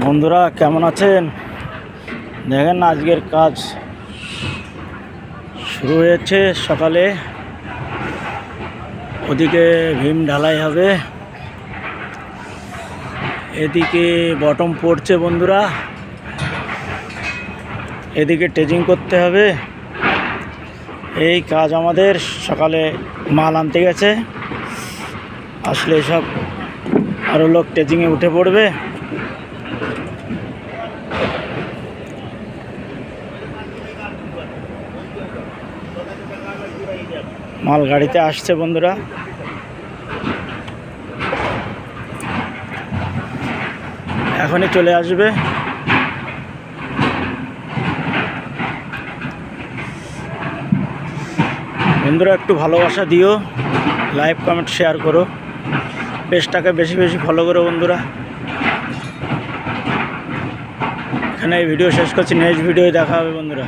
বন্ধুরা কেমন আছেন? দেখেন আজকের কাজ শুরু হয়েছে সকালে। ওদিকে ভীম ঢালাই হবে, এদিকে বটম পড়ছে বন্ধুরা, এদিকে টেজিং করতে হবে। এই কাজ আমাদের। সকালে মাল আনতে গেছে, আসলে সব আরও লোক টেজিংয়ে উঠে পড়বে। মাল গাড়িতে আসছে বন্ধুরা। এখনই চলে আসবে। বন্ধুরা একটু ভালোবাসা দিও, লাইক কমেন্ট শেয়ার করো, পেজটাকে বেশি বেশি ফলো করো বন্ধুরা। এখানে এই ভিডিও শেষ করছি, নেক্সট ভিডিও দেখা হবে বন্ধুরা।